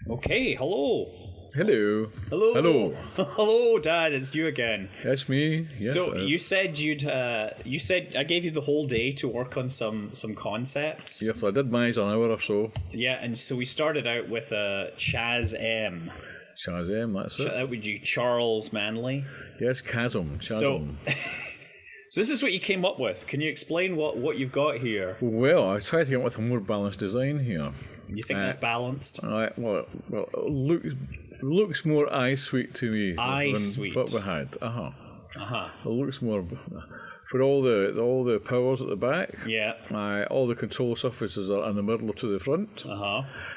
Okay, hello. Hello. Hello. Hello. Hello, Dad, it's you again. That's me. Yes, So it is. you said I gave you the whole day to work on some concepts. Yes, I did manage an hour or so. Yeah, and so we started out with a Chazm. Shazam, that's it. That would be Charles Manley. Yes, Chazm. Chazm. So this is what you came up with. Can you explain what you've got here? Well, I tried to come up with a more balanced design here. You think that's balanced? Well, it looks more eye sweet to me than sweet. what we had. Uh-huh. It looks more for all the powers at the back. Yeah. All the control surfaces are in the middle to the front.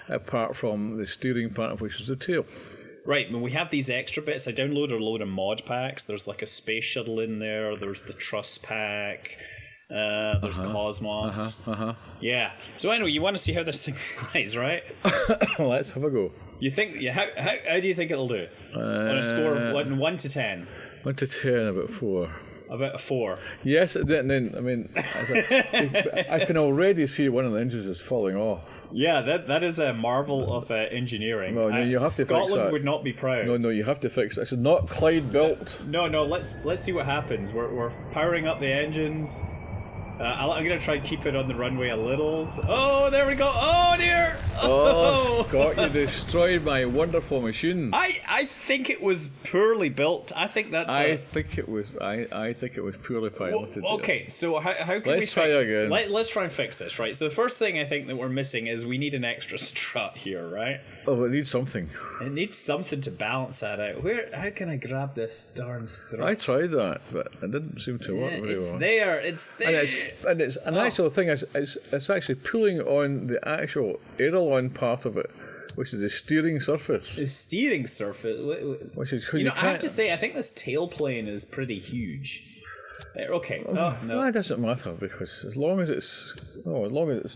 Apart from the steering part, which is the tail. Right, when we have these extra bits, I downloaded a load of mod packs. There's like a space shuttle in there. There's the truss pack. There's Cosmos. Yeah. So anyway, you want to see how this thing flies, right? Let's have a go. You think? Yeah. How do you think it'll do? On a score of 1 to 10. 1 to 10, about 4. About a 4. Yes, then I mean, I can already see one of the engines is falling off. Yeah, that is a marvel of engineering. Well, you have to Scotland fix that. would not be proud. No, you have to fix it. It's not Clyde built. No. Let's see what happens. We're powering up the engines. I'm gonna try and keep it on the runway a little. Oh, there we go. Oh dear. Oh, Scott, you destroyed my wonderful machine. I think it was poorly built. I think that's. I think it was poorly piloted. Okay, so how can we Let's try fix again. Let's try and fix this, right? So the first thing I think that we're missing is we need an extra strut here, right? Oh, it needs something. It needs something to balance that out. How can I grab this darn strut? I tried that, but it didn't seem to work very It's well. there. It's there. And it's an actual thing. It's actually pulling on the actual aileron part of it, which is the steering surface. The steering surface. Which is I have to say, I think this tail plane is pretty huge. Okay. No. Well, it doesn't matter because as long as it's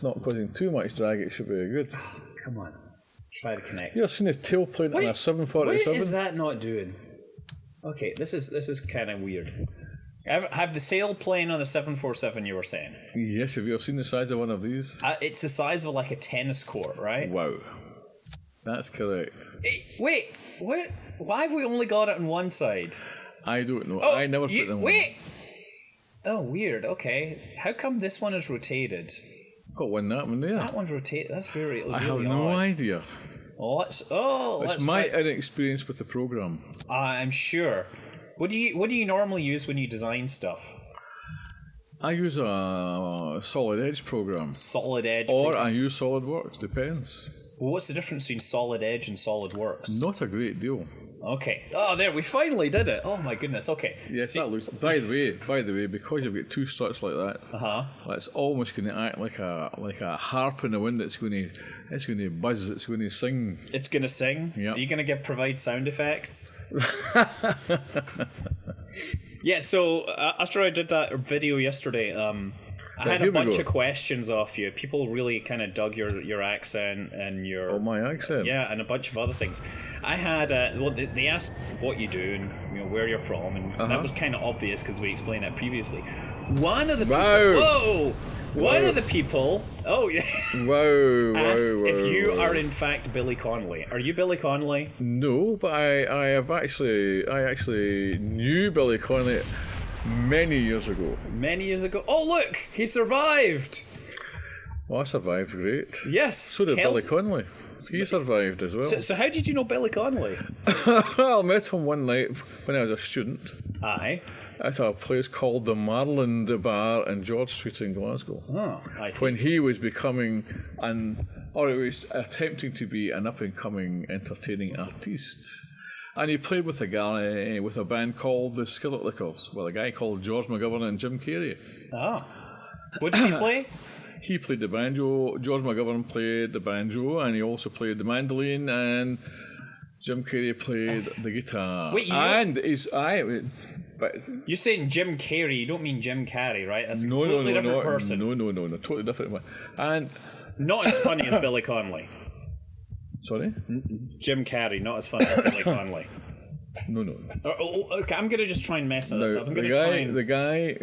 not causing too much drag, it should be good. Come on. Try to connect. You've seen a tail plane on a 747? What is that not doing? Okay, this is kind of weird. I have the sail plane on a 747. You were saying? Yes. Have you ever seen the size of one of these? It's the size of like a tennis court, right? Wow, that's correct. Wait, why have we only got it on one side? I don't know. Oh, I never put them. Wait. Oh, weird. Okay, how come this one is rotated? Got one that one there. That one's rotated. That's really I have no odd. idea. It's my inexperience with the program. I'm sure. What do you normally use when you design stuff? I use a Solid Edge program. Solid Edge. Or I use SolidWorks, depends. Well, what's the difference between Solid Edge and SolidWorks? Not a great deal. Okay. Oh, there, we finally did it. Oh my goodness. Okay. Yes, that looks. By the way, because you've got two struts like that, it's almost going to act like a harp in the wind. It's going to buzz. It's going to sing. It's going to sing. Yeah. Are you going to provide sound effects? Yeah. So after I did that video yesterday, I had a bunch of questions off you. People really kind of dug your accent and your... Oh, my accent? Yeah, and a bunch of other things. I had... they asked what you do and where you're from, and that was kind of obvious because we explained that previously. One of the people... Whoa! One of the people... Oh, yeah. Asked if you are in fact Billy Connolly. Are you Billy Connolly? No, but I actually knew Billy Connolly many years ago. Many years ago? Oh, look! He survived! Well, I survived great. Yes. So did Billy Connolly. He survived as well. So how did you know Billy Connolly? I met him one night when I was a student. Aye. At a place called the Marland Bar in George Street in Glasgow. Oh, I see. When he was becoming or he was attempting to be an up-and-coming entertaining artiste. And he played with a band called the Skillet Lickers, with a guy called George McGovern and Jim Carrey. Oh. What did he play? He played the banjo, George McGovern played the banjo, and he also played the mandolin, and Jim Carrey played the guitar. Wait, but you're saying Jim Carrey, you don't mean Jim Carrey, right? That's a completely different person. No, totally different one. And not as funny as Billy Connolly. Sorry? Jim Carrey, not as funny as Billy Connolly. No. Okay, I'm going to just try and mess this up. The guy,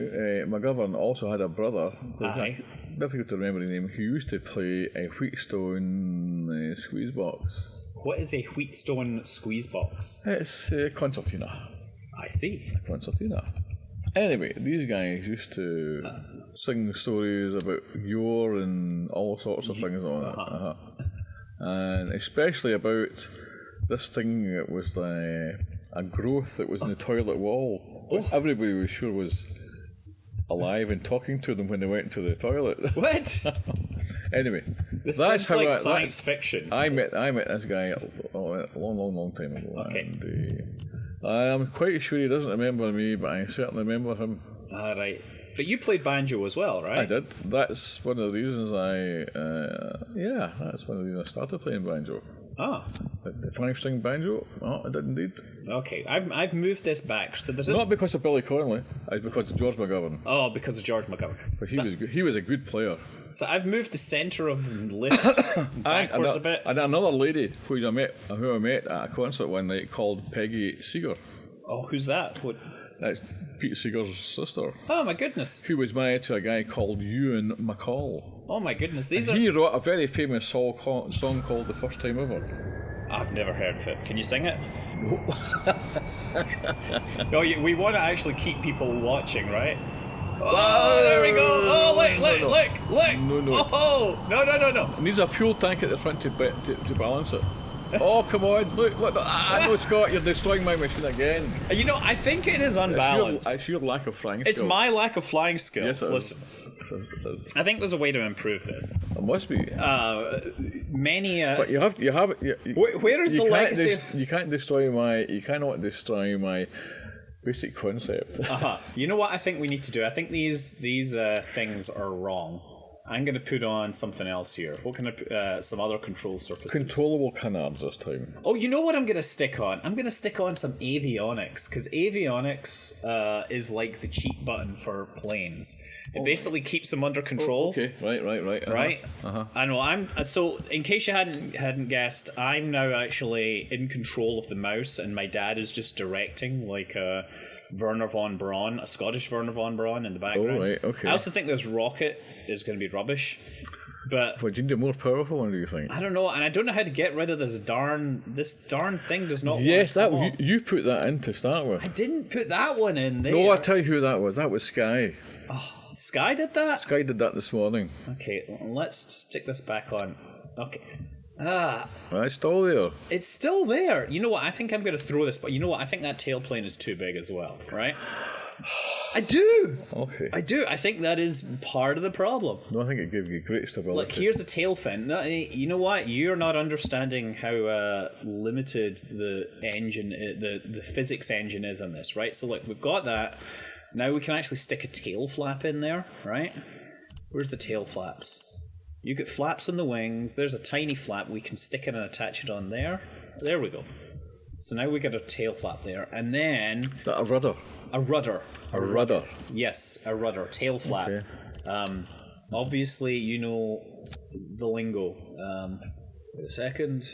McGovern, also had a brother. Aye. Difficult to remember the name. Who used to play a Wheatstone squeeze box. What is a Wheatstone squeeze box? It's a concertina. I see. A concertina. Anyway, these guys used to sing stories about yore and all sorts of things like that. And especially about this thing that was a growth that was in the toilet wall. Everybody was sure was alive and talking to them when they went to the toilet. What? Anyway, This sounds like science fiction. I met this guy a long time ago. Okay. And, I'm quite sure he doesn't remember me, but I certainly remember him. All right. But you played banjo as well, right? I did. That's one of the reasons that's one of the reasons I started playing banjo. Ah. The 5-string banjo? Oh, I did indeed. Okay. I've moved this back. So there's this... Not because of Billy Connolly, it's because of George McGovern. Oh, because of George McGovern. But he was a good player. So I've moved the centre of the lift backwards a bit. And another lady who I met at a concert one night called Peggy Seeger. Oh, who's that? What? That's Pete Seeger's sister. Oh my goodness. Who was married to a guy called Ewan McCall. Oh my goodness. He wrote a very famous song called The First Time Ever. I've never heard of it. Can you sing it? No, we want to actually keep people watching, right? Oh, there we go. Oh, look. No. Oh, no. It needs a fuel tank at the front to balance it. Oh, come on. Look. No, Scott, you're destroying my machine again. You know, I think it is unbalanced. It's your lack of flying skills. It's my lack of flying skills. Yes, it Listen. is. I think there's a way to improve this. It must be. But you have where is the legacy? You cannot destroy my basic concept. You know what I think we need to do? I think these things are wrong. I'm going to put on something else here. What can I put? Some other control surfaces. Controllable canards this time. Oh, you know what I'm going to stick on? I'm going to stick on some avionics, because avionics is like the cheat button for planes. It basically keeps them under control. Okay, right. I know. So in case you hadn't guessed, I'm now actually in control of the mouse, and my dad is just directing, like Werner von Braun, a Scottish Werner von Braun in the background. Oh, right, okay. I also think this rocket is going to be rubbish. But do you need a more powerful one, do you think? I don't know, and I don't know how to get rid of this darn thing does not Yes, you put that in to start with. I didn't put that one in there. No, I'll tell you who that was. That was Sky. Oh, Sky did that? Sky did that this morning. Okay, let's stick this back on. Okay. It's still there. It's still there. You know what? I think I'm going to throw this, but you know what? I think that tailplane is too big as well, right? I do. Okay. I do. I think that is part of the problem. No, I think it gives you great stability. Look, here's a tail fin. No, you know what? You're not understanding how limited the engine, the physics engine is on this, right? So look, we've got that. Now we can actually stick a tail flap in there, right? Where's the tail flaps? You get flaps on the wings. There's a tiny flap. We can stick it and attach it on there. There we go. So now we get a tail flap there. And then... Is that a rudder? A rudder. A rudder. Yes, a rudder. Tail flap. Okay. Obviously, you know the lingo. Wait a second.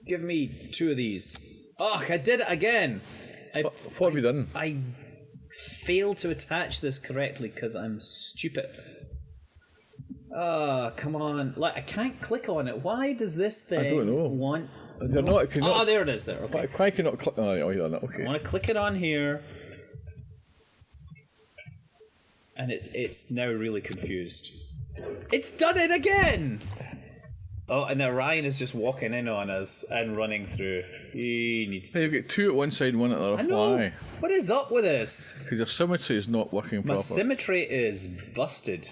Give me 2 of these. Oh, I did it again. What have you done? I failed to attach this correctly because I'm stupid. Come on. Like, I can't click on it. Why does this thing I don't know. want... there it is there. Okay. Why can you not click... Oh, you done it. Okay. I want to click it on here. And it's now really confused. It's done it again! Oh, and now Ryan is just walking in on us and running through. He needs... Hey, you've got 2 at one side, 1 at the other. I know. Why? What is up with this? Because your symmetry is not working properly. My symmetry is busted.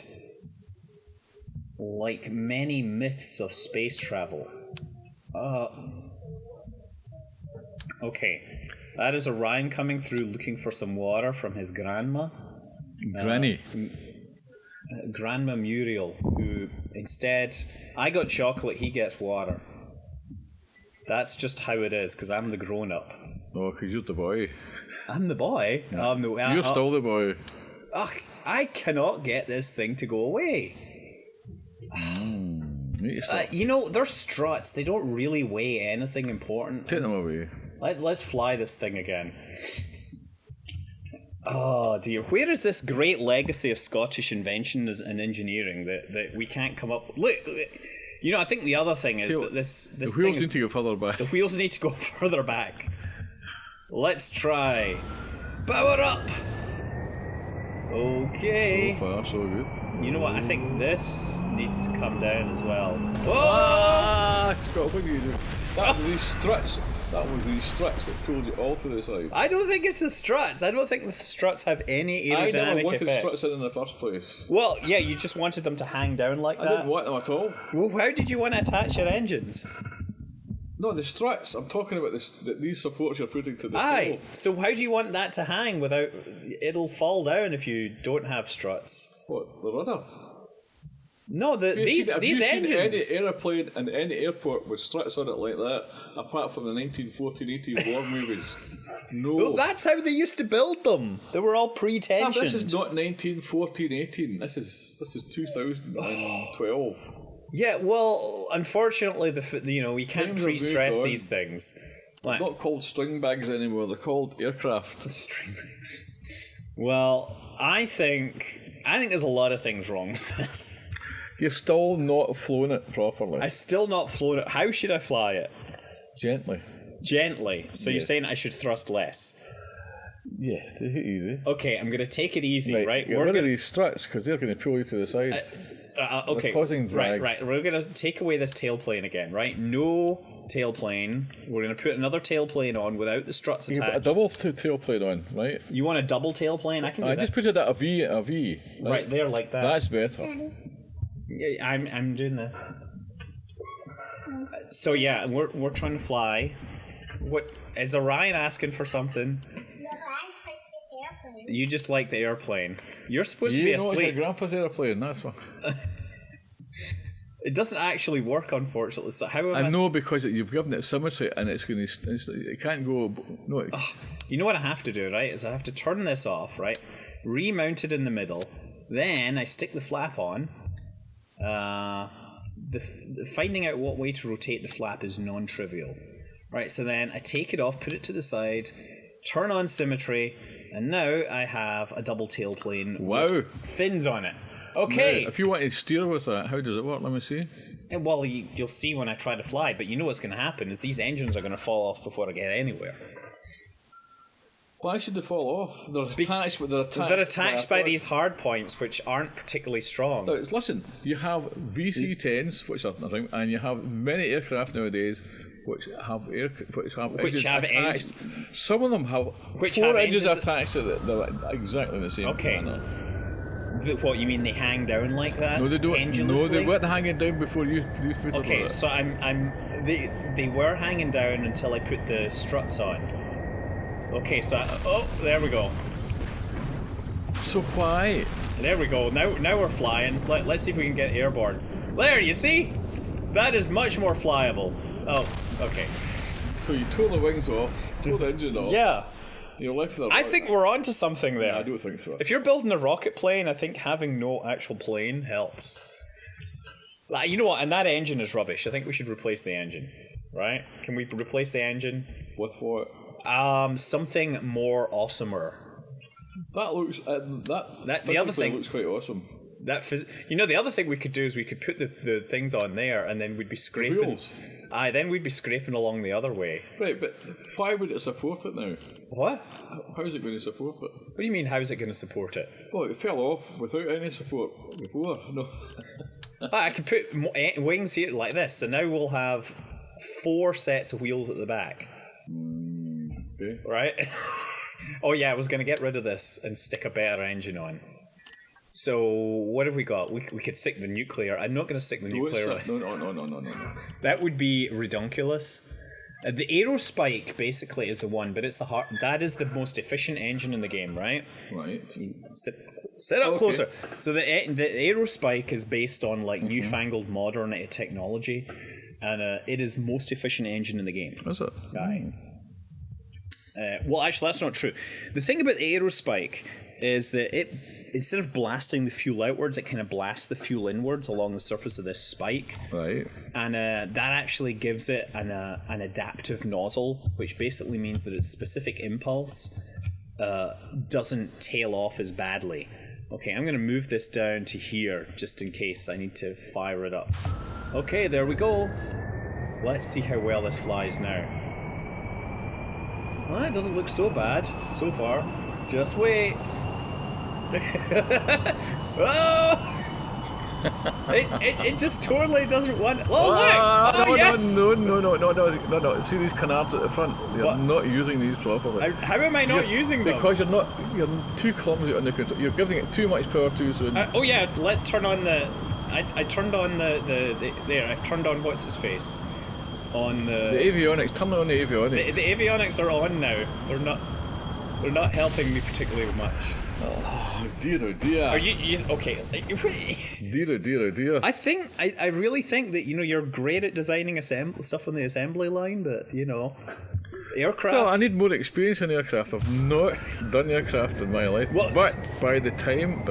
Like many myths of space travel. Okay. That is Orion coming through looking for some water from his grandma. Granny. Grandma Muriel, who instead... I got chocolate, he gets water. That's just how it is, because I'm the grown-up. Oh, because you're the boy. I'm the boy? Yeah. You're still the boy. Ugh, I cannot get this thing to go away. You know, they're struts. They don't really weigh anything important. Take them away. Let's fly this thing again. Oh dear, where is this great legacy of Scottish invention and engineering that we can't come up with? Look, You know, I think the other thing is that this The thing wheels is, need to go further back. the wheels need to go further back. Let's try. Power up! Okay. So far, so good. You know what? I think this needs to come down as well. Whoa! Ah, Scott, what are you doing? That was these struts. That was these struts that pulled you all to the side. I don't think it's the struts. I don't think the struts have any aerodynamic I never wanted effect. struts in the first place. Well, yeah, you just wanted them to hang down like I that. didn't want them at all. Well, how did you want to attach your engines? No, the struts. I'm talking about these supports you're putting to the Aye. tail. So how do you want that to hang without... It'll fall down if you don't have struts. What, the rudder? No, Have you these seen engines... any aeroplane in any airport with struts on it like that, apart from the 1914-18 war movies? No. Well, that's how they used to build them. They were all pre-tensioned. This is not 1914-18. This is 2012. Yeah, well, unfortunately, we can't Times have pre-stress moved on. these things. They're Like, not called string bags anymore. They're called aircraft. string. Well, I think there's a lot of things wrong with this. You've still not flown it properly. I still not flown it. How should I fly it? Gently. Gently. So you're Yes. saying I should thrust less? Yeah, take it easy. Okay, I'm going to take it easy, right? Get rid of these struts because they're going to pull you to the side. Okay, causing drag. right. We're going to take away this tailplane again, right? No tailplane. We're going to put another tailplane on without the struts You put a attached. double tailplane on, right? You want a double tailplane? I can do I that. just put it at a V. Right there, like that. That's better. Yeah, I'm doing this. So yeah, we're trying to fly. What is Orion asking for something? You just like the airplane. You're supposed to be You know it's your asleep. grandpa's airplane, that's one. It doesn't actually work, unfortunately. So how am I? I know because you've given it symmetry and it's going to. It can't go. No. You know what I have to do, right? Is I have to turn this off, right? Remount it in the middle. Then I stick the flap on. Finding out what way to rotate the flap is non-trivial, right? So then I take it off, put it to the side, turn on symmetry, and now I have a double tailplane Wow. with fins on it. Okay. Now, if you want to steer with that, how does it work? Let me see. And well, you'll see when I try to fly, but you know what's going to happen is these engines are going to fall off before I get anywhere. Why should they fall off? They're attached, but They're attached by these hard points, which aren't particularly strong. No, listen, you have VC-10s, which are nothing, and you have many aircraft nowadays which have edges attached. Some of them have four edges attached to it. They're exactly the same. Okay. manner. What, you mean they hang down like that? No, they don't. No, pendulously? they weren't hanging down before you put Okay, it. so they were hanging down until I put the struts on. Okay, so there we go. So why? There we go. Now we're flying. Let's see if we can get airborne. There, you see? That is much more flyable. Oh, okay. So you tore the wings off, tore the engine off. Yeah. You're left with a I think we're onto something there. I don't think so. If you're building a rocket plane, I think having no actual plane helps. You know what? And that engine is rubbish. I think we should replace the engine. Right? Can we replace the engine? With what? Something more awesomer. That looks the other thing looks quite awesome. The other thing we could do is we could put the things on there, and then we'd be scraping. Wheels. Aye, then we'd be scraping along the other way. Right, but why would it support it now? What? How is it going to support it? What do you mean? How's it going to support it? Well, it fell off without any support before. No. I could put wings here like this, so now we'll have 4 sets of wheels at the back. Okay. Right? Oh yeah, I was going to get rid of this and stick a better engine on. So what have we got? We could stick the nuclear. I'm not going to stick the nuclear on. No. That would be redonkulous. The Aerospike basically is the one, but it's that is the most efficient engine in the game, right? Right. Sit up closer. So the Aerospike is based on like newfangled modern technology, and it is most efficient engine in the game. Is it? Aye. Well, actually, that's not true. The thing about the Aerospike is that it, instead of blasting the fuel outwards, it kind of blasts the fuel inwards along the surface of this spike. Right. And that actually gives it an adaptive nozzle, which basically means that its specific impulse doesn't tail off as badly. Okay, I'm going to move this down to here just in case I need to fire it up. Okay, there we go. Let's see how well this flies now. Well, it doesn't look so bad so far. Just wait. Oh! it just totally doesn't want. Oh look! Oh yes! No. See these canards at the front? You're not using these properly. How am I not using them? Because you're too clumsy on the control. You're giving it too much power too soon. Oh yeah, let's turn on the. I turned on the there. I've turned on what's his face on the avionics. Turn on the avionics. The avionics are on now. They're not helping me particularly much. Oh dear, oh dear. Are you okay? Dear. I really think that you're great at designing stuff on the assembly line, but aircraft. Well, I need more experience in aircraft. I've not done aircraft in my life. But by the time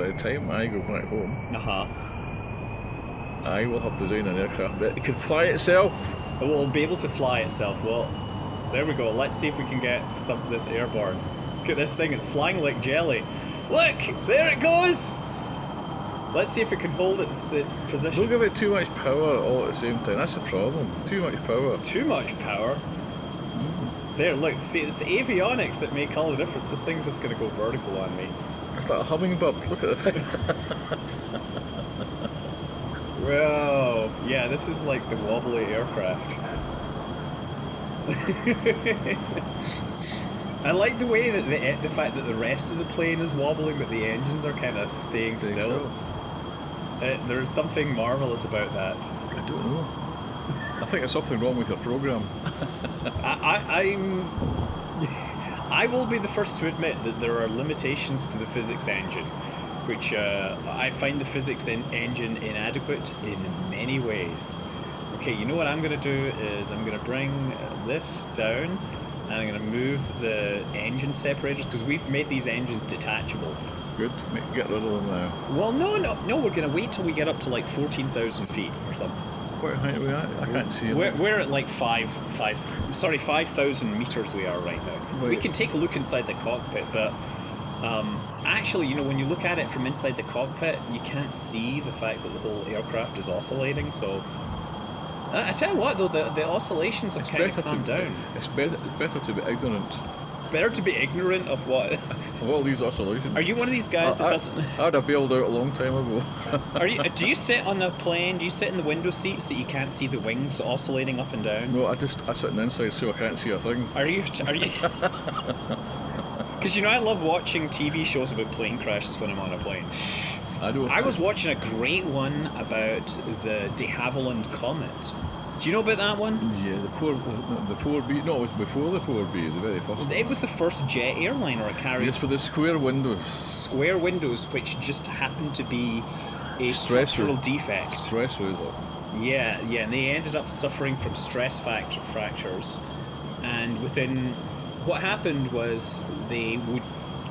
I go back home, I will have designed an aircraft that it can fly itself. It will be able to fly itself. Well, there we go. Let's see if we can get some of this airborne. Look at this thing. It's flying like jelly. Look, there it goes. Let's see if it can hold its position. Don't give it too much power all at the same time. That's the problem. Too much power. Too much power? Mm-hmm. There, look. See, it's the avionics that make all the difference. This thing's just going to go vertical on me. It's like a hummingbird. Look at the thing. Whoa. Yeah, this is like the wobbly aircraft. I like the way that the fact that the rest of the plane is wobbling, but the engines are kind of staying still. There's something marvelous about that. I don't know. I think there's something wrong with your program. I will be the first to admit that there are limitations to the physics engine, which I find the physics engine inadequate in many ways. Okay, you know what I'm going to do is I'm going to bring this down. And I'm going to move the engine separators because we've made these engines detachable. Good. Get rid of them now. Well, no. We're going to wait till we get up to like 14,000 feet or something. What height are we at? I can't see it. We're at like 5,000 meters we are right now. Right. We can take a look inside the cockpit, but actually, when you look at it from inside the cockpit, you can't see the fact that the whole aircraft is oscillating. So. I tell you what, though, the oscillations have kind of calmed down. It's better to be ignorant. It's better to be ignorant of what? Of all these oscillations. Are you one of these guys that doesn't... I'd have bailed out a long time ago. Do you sit on the plane, do you sit in the window seat so you can't see the wings oscillating up and down? No, I sit on the inside so I can't see a thing. Are you... Because I love watching TV shows about plane crashes when I'm on a plane. Shh. I was watching a great one about the de Havilland Comet. Do you know about that one? Yeah, the 4B. No, it was before the 4B, the very first one. It was the first jet airliner it carried. Yes, for the square windows. Square windows, which just happened to be a structural defect. Stress razor. Yeah, and they ended up suffering from stress fractures. And what happened was they would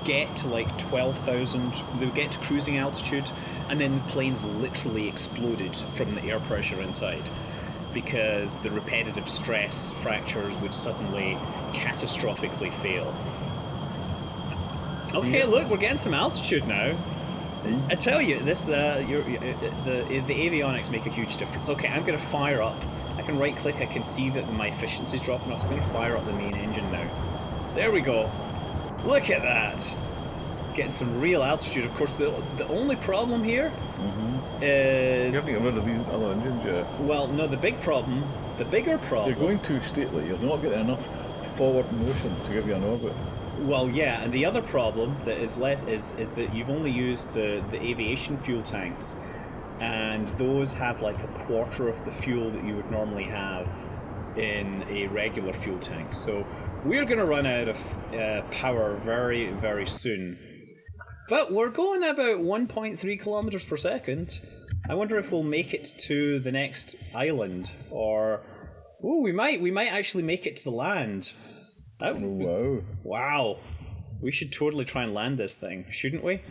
get to like 12,000, they would get to cruising altitude, and then the planes literally exploded from the air pressure inside because the repetitive stress fractures would suddenly catastrophically fail. Okay, look, we're getting some altitude now. I tell you, this the avionics make a huge difference. Okay, I'm going to fire up. I can right click, I can see that my efficiency's dropping off, so I'm going to fire up the main engine now. There we go. Look at that. Getting some real altitude. Of course, the only problem here is... You have to get rid of these other engines, yeah. Well, no, the bigger problem... You're going too stately. You're not getting enough forward motion to give you an orbit. Well, yeah, and the other problem that is that you've only used the aviation fuel tanks, and those have like a quarter of the fuel that you would normally have in a regular fuel tank. So we're going to run out of power very, very soon. But we're going about 1.3 kilometers per second. I wonder if we'll make it to the next island, or we might actually make it to the land. Wow. We should totally try and land this thing, shouldn't we?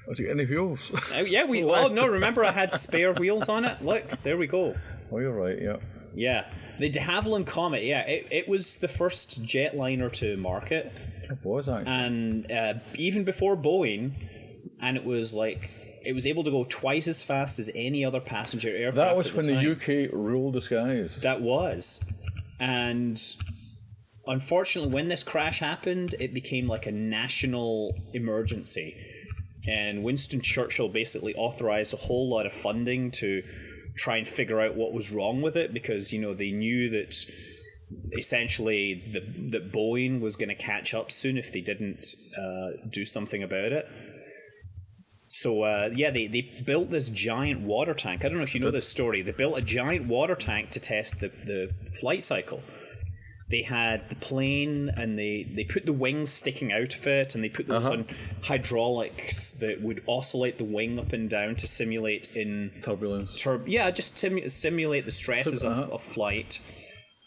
Has it got any wheels? Yeah, remember I had spare wheels on it? Look, there we go. Oh, you're right, yeah. Yeah. The de Havilland Comet, yeah, it was the first jetliner to market. It was, actually. And even before Boeing, and it was like It was able to go twice as fast as any other passenger aircraft. That was at when the time. the UK ruled the skies. That was. And unfortunately, when this crash happened, it became like a national emergency. And Winston Churchill basically authorized a whole lot of funding to try and figure out what was wrong with it, because, you know, they knew that essentially that Boeing was going to catch up soon if they didn't do something about it. So, they built this giant water tank. I don't know if you know this story. They built a giant water tank to test the flight cycle. They had the plane, and they put the wings sticking out of it, and they put those on hydraulics that would oscillate the wing up and down to simulate in... Turbulence. Just simulate the stresses of flight.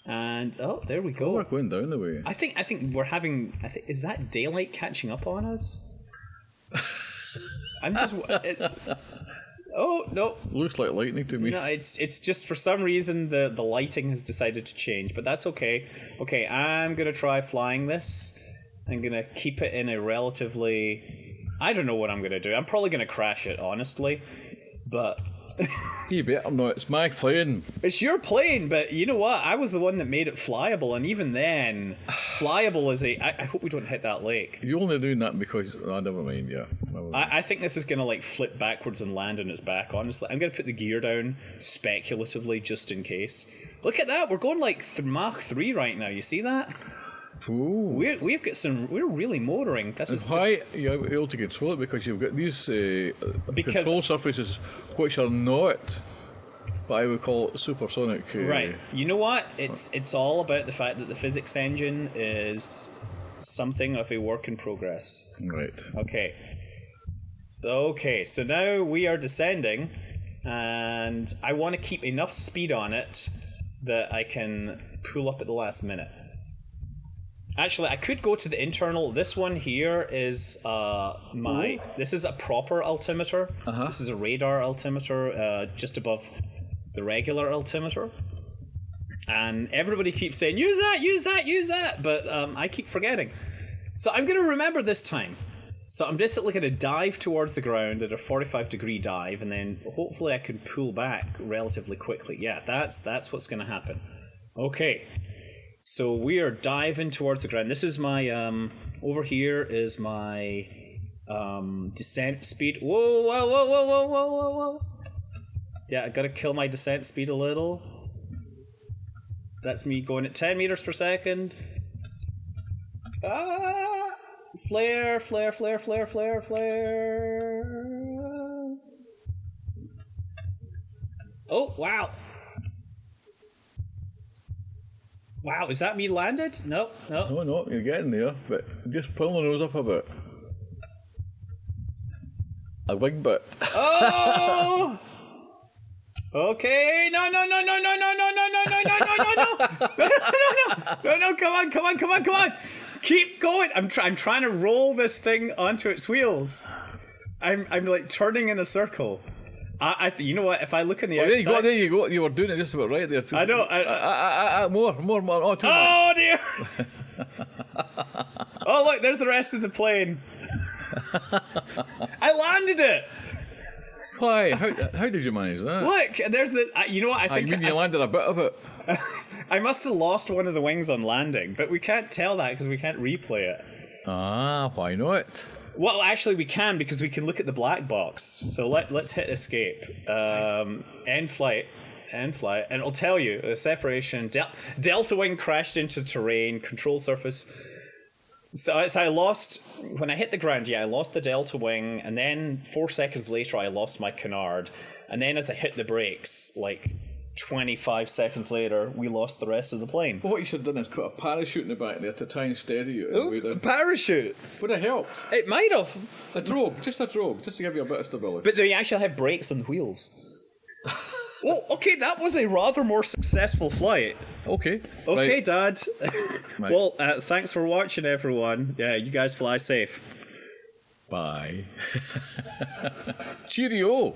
And, there we go. We're going down the way. I think we're having... is that daylight catching up on us? I'm just... oh, no. Looks like lightning to me. No, it's just for some reason the lighting has decided to change, but that's okay. Okay, I'm going to try flying this. I'm going to keep it in a relatively... I don't know what I'm going to do. I'm probably going to crash it, honestly. But... You better not. It's my plane. It's your plane, but you know what? I was the one that made it flyable, and even then, flyable is a... I hope we don't hit that lake. You're only doing that because... Oh, never mind, yeah. I think this is going to, like, flip backwards and land on its back, honestly. I'm going to put the gear down speculatively, just in case. Look at that! We're going, like, Mach 3 right now. You see that? Ooh. We've got some... We're really motoring. This is why you're able to control it? Because you've got these control surfaces which are not what I would call supersonic. Right. You know what? It's all about the fact that the physics engine is something of a work in progress. Right. Okay, so now we are descending, and I want to keep enough speed on it that I can pull up at the last minute. Actually, I could go to the internal. This one here is this is a proper altimeter. This is a radar altimeter just above the regular altimeter. And everybody keeps saying, use that, but I keep forgetting. So I'm going to remember this time. So I'm basically going to dive towards the ground at a 45-degree dive, and then hopefully I can pull back relatively quickly. Yeah, that's what's going to happen. Okay. So we are diving towards the ground. This is my, over here is my descent speed. Whoa. Yeah, I gotta kill my descent speed a little. That's me going at 10 meters per second. Flare. Oh, wow. Wow, is that me landed? No, you're getting there, but just pull the nose up a bit. A wing bit. Oh! Okay, no, come on. Keep going. I'm trying to roll this thing onto its wheels. I'm like turning in a circle. You know what? If I look in the outside... There you go. You were doing it just about right there. I know. More. Oh, too much. Oh, dear. Oh, look, there's the rest of the plane. I landed it. Why? How did you manage that? Look, there's the... you know what? I think... you landed a bit of it. I must have lost one of the wings on landing, but we can't tell that because we can't replay it. Why not? Well, actually, we can, because we can look at the black box. So let's hit escape. End flight, and it'll tell you the separation. Delta wing crashed into terrain. Control surface. So I lost when I hit the ground. Yeah, I lost the delta wing, and then 4 seconds later, I lost my canard. And then as I hit the brakes, like 25 seconds later, we lost the rest of the plane. Well, what you should have done is put a parachute in the back there to try and steady you. A parachute? Would have helped. It might have. A drogue, just to give you a bit of stability. But they actually have brakes on the wheels. Well, okay, that was a rather more successful flight. Okay, right. Dad. Right. Well, thanks for watching, everyone. Yeah, you guys fly safe. Bye. Cheerio.